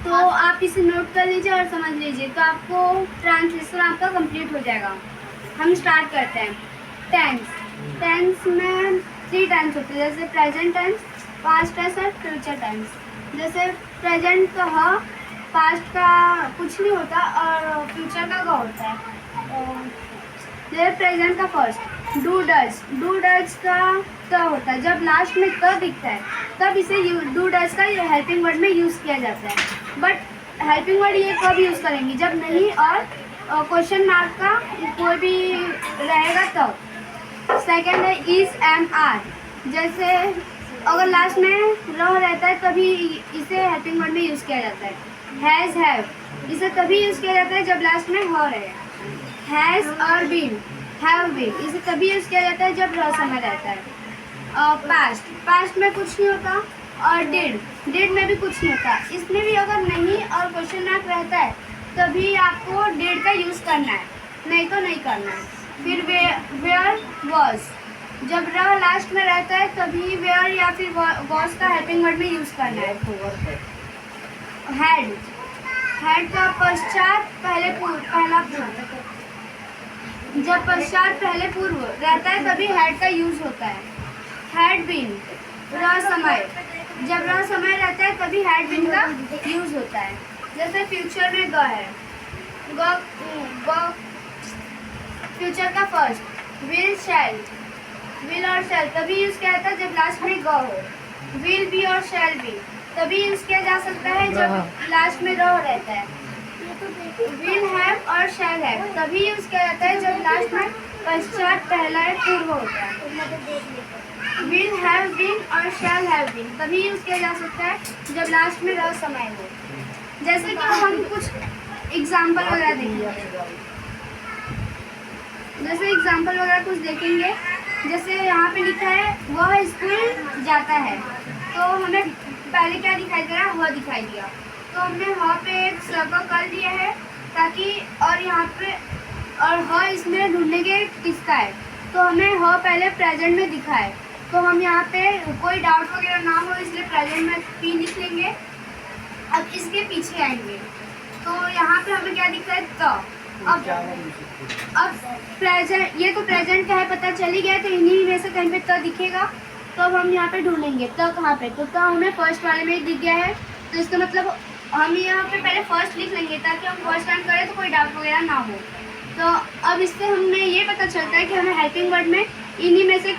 तो आप इसे नोट कर लीजिए और समझ लीजिए, तो आपको ट्रांसलेशन आपका कंप्लीट हो जाएगा। हम स्टार्ट करते हैं। टेंस। टेंस में 3 टेंस होते हैं, जैसे प्रेजेंट टेंस, पास्ट टेंस और फ्यूचर टेंस। जैसे प्रेजेंट का ह, पास्ट का कुछ नहीं होता और फ्यूचर का ग होता है। जैसे प्रेजेंट का first do does, do does का क होता है। जब लास्ट में क दिखता है तब इसे डू डज का हेल्पिंग वर्ड में यूज़ किया जाता है। बट हेल्पिंग वर्ड ये कब यूज़ करेंगे, जब नहीं और क्वेश्चन मार्क का कोई भी रहेगा तब। सेकेंड है इज, एम, आर। जैसे अगर लास्ट में रह रहता है तभी इसे हेल्पिंग वर्ड में यूज़ किया जाता है। हैज़, हैव, इसे तभी यूज़ किया जाता है जब लास्ट में ह रहे। हैज़ और बीन, हैव बीन, इसे तभी यूज़ किया जाता है जब रह समय रहता है। पास्ट, पास्ट में कुछ नहीं होता। और डिड, डिड में भी कुछ नहीं होता। इसमें भी अगर नहीं और क्वेश्चन मार्क रहता है तभी आपको डिड का यूज़ करना है, नहीं तो नहीं करना है। फिर वेयर, वॉज, जब रह लास्ट में रहता है तभी वेयर या फिर वॉज का हेल्पिंग वर्ड में यूज़ करना है। हैड, हैड का पश्चात पहला पूर्व, जब पश्चात पहले पूर्व रहता है तभी हैड का यूज़ होता है। हैड बीन, रह समय, जब रह समय रहता है तभी हैड बीन का यूज़ होता है। जैसे फ्यूचर में ग है, फ्यूचर का फर्स्ट विल, शैल, विल और शैल तभी यूज़ किया जाता है जब लास्ट में ग हो। विल बी और शैल बी तभी यूज़ किया जा सकता है जब लास्ट में रह रहता है। विल हैव और शैल हैव तभी यूज़ किया जाता है जब लास्ट में पश्चात पहला पूर्व होता है। विल हैव बीन और शैल हैव बीन तभी यूज़ किया जा सकता है जब लास्ट में रह समय हो। जैसे कि हम कुछ एग्जाम्पल वगैरह देखेंगे, जैसे एग्जाम्पल वगैरह कुछ देखेंगे। जैसे यहाँ पे लिखा है वह स्कूल जाता है, तो हमें पहले क्या दिखाई दे रहा है, वह दिखाई दिया, तो हमने ह पे एक सर्कल कर दिया है ताकि, और यहाँ पे और ह इसमें ढूंढने के किसका है, तो हमें ह पहले प्रेजेंट में दिखा है, तो हम यहाँ पे कोई डाउट वगैरह ना हो इसलिए प्रेजेंट में पी लिख लेंगे। अब इसके पीछे आएंगे तो यहाँ पे हमें क्या दिखा है, त। अब प्रेजेंट, ये तो प्रेजेंट का है पता चल ही गया, तो इन्हीं में से कहीं पे त दिखेगा, तो अब हम यहाँ पे ढूंढेंगे त कहाँ पे, तो त हमें फर्स्ट वाले में ही दिख गया है, तो इसका मतलब हम यहाँ पे पहले फर्स्ट लिख लेंगे ताकि हम फर्स्ट टाइम करें तो कोई डाउट वगैरह ना हो। तो अब इससे हमें ये पता चलता है कि हमें हेल्पिंग वर्ड में इन्हीं में से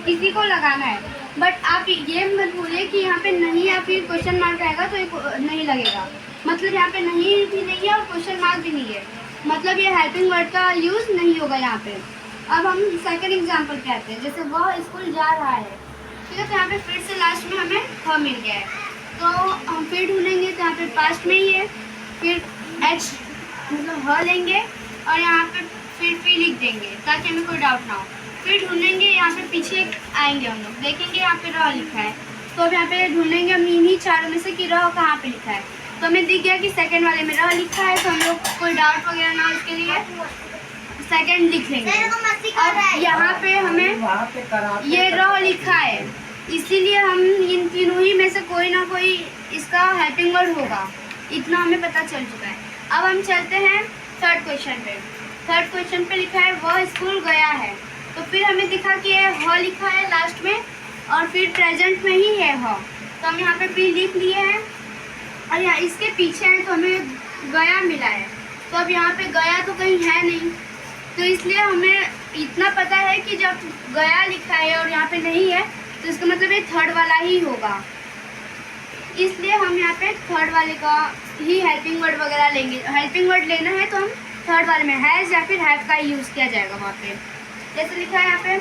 किसी को लगाना है। बट आप ये मत भूलिए कि यहाँ पे नहीं या फिर क्वेश्चन मार्क रहेगा तो ये नहीं लगेगा, मतलब यहाँ पे नहीं भी नहीं है और क्वेश्चन मार्क भी नहीं है, मतलब ये हेल्पिंग वर्ड का यूज़ नहीं होगा यहाँ पे। अब हम सेकंड एग्जांपल पे आते हैं। जैसे वह स्कूल जा रहा है, ठीक है, तो यहाँ पे फिर से लास्ट में हमें ह मिल गया है, तो हम फिर ढूंढेंगे तो यहाँ पे पास्ट में ही है, फिर एच मतलब ह लेंगे और यहाँ पे फिर लिख देंगे ताकि हमें कोई डाउट ना हो। फिर ढूंढेंगे, यहाँ पे पीछे आएंगे हम लोग, देखेंगे यहाँ पे र लिखा है, तो अब यहाँ पे ढूंढेंगे हम इन्हीं चारों में से कि र कहाँ पे लिखा है, तो हमें दिख गया कि सेकंड वाले में र लिखा है, तो हम लोग कोई डाउट वगैरह ना हो इसके लिए सेकंड लिख लेंगे। अब यहाँ पे हमें ये र लिखा है, इसीलिए हम इन तीनों ही में से कोई ना कोई इसका हेल्पिंग वर्ड होगा, इतना हमें पता चल चुका है। अब हम चलते हैं थर्ड क्वेश्चन पे। थर्ड क्वेश्चन पे लिखा है वह स्कूल गया है, तो फिर हमें दिखा कि ह लिखा है लास्ट में और फिर प्रेजेंट में ही है ह, तो हम यहाँ पे भी लिख लिए हैं और यहाँ इसके पीछे है तो हमें गया मिला है, तो अब यहाँ पे गया तो कहीं है नहीं, तो इसलिए हमें इतना पता है कि जब गया लिखा है और यहाँ पे नहीं है तो इसका मतलब ये थर्ड वाला ही होगा, इसलिए हम यहाँ पे थर्ड वाले का ही हेल्पिंग वर्ड वगैरह लेंगे। हेल्पिंग वर्ड लेना है तो हम थर्ड वाले में हैज़ या फिर हैव का ही यूज़ किया जाएगा वहाँ पे। जैसे लिखा है यहाँ पे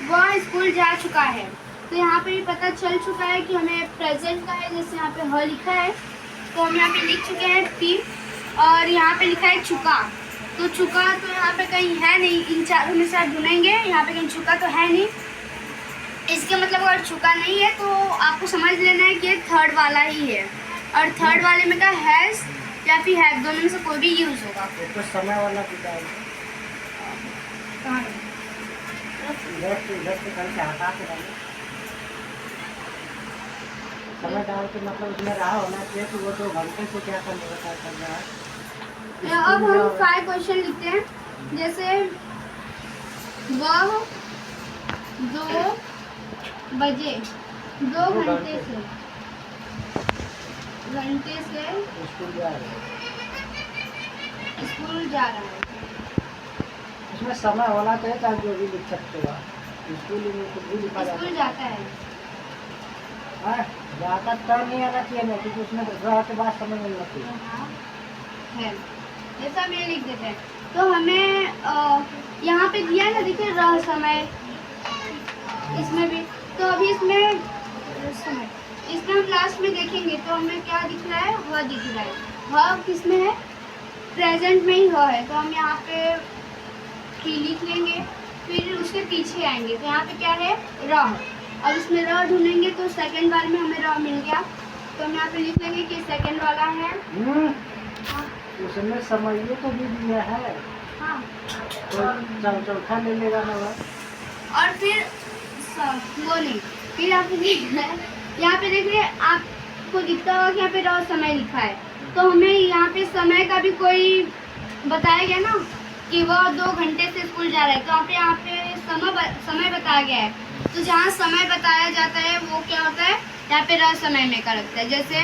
वह स्कूल जा चुका है, तो यहाँ पे भी पता चल चुका है कि हमें प्रेजेंट का है, जैसे यहाँ पे ह लिखा है तो हम यहाँ पे लिख चुके हैं पी, और यहाँ पे लिखा है चुका, तो चुका तो यहाँ पे कहीं है नहीं, इन चारों में से आप ढूंढेंगे, यहाँ पे कहीं चुका तो है नहीं, इसके मतलब अगर चुका नहीं है तो आपको समझ लेना है कि ये थर्ड वाला ही है, और थर्ड वाले में का हैज़ या फिर हैव दोनों में से कोई भी यूज़ होगा। तो समय वाला कितना है? समय डाल के मतलब उसमें रहा होना चाहिए कि वो 2 घंटे से क्या करने का कर रहा है। अब हम 5 क्वेश्चन लिखते हैं। जैसे वह 2 बजे 2 घंटे से स्कूल जा रहा है। इसमें समय होना चाहिए, चाहे जो भी लिख सकते हो आप। स्कूल में कुछ भी लिखा जाता स्कूल जाता है। है। ज़्यादा टर्न नहीं आना चाहिए ना, क्योंकि उसमें रह के बाद समय मिलना चाहिए। हाँ, है ऐसा हम ये लिख देते हैं। तो हमें यहाँ पे दिया है ना, देखिए रह समय, इसमें भी। तो अभी इसमें समय, इसमें हम लास्ट में देखेंगे तो हमें क्या दिख रहा है, वह दिख रहा है। वह किस में है, प्रेजेंट में ही वह है। तो हम यहाँ पे की लिख लेंगे, फिर उसके पीछे आएंगे तो यहाँ पे क्या है, रह। और इसमें रह ढूंढेंगे तो सेकंड बार में हमें रह मिल गया। तो हम यहाँ पे लिख लेंगे कि सेकंड वाला है। हाँ, उसमें समय ये तो भी दिया है। हाँ। तो चौथा ले लेगा ना वह। और फिर वो नहीं, फिर यहाँ पे यहाँ पे देखिए आपको दिखता होगा कि यहाँ पे रह समय लिखा है। तो हमें यहाँ पे समय का भी कोई बताया गया ना कि वह 2 घंटे से स्कूल जा रहा है। तो यहाँ पे समय बताया गया है। तो जहाँ समय बताया जाता है वो क्या होता है, यहाँ पे रह समय में का रखता है। जैसे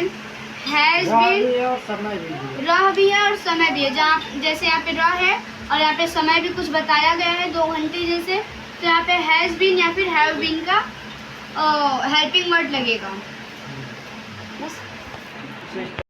हैज बीन, और समय भी रह भी है और समय भी है। जहाँ जैसे यहाँ पे रह है और यहाँ पे समय भी कुछ बताया गया है 2 घंटे जैसे, तो यहाँ पे हैज बीन या फिर हैव बीन का हेल्पिंग वर्ड लगेगा बस।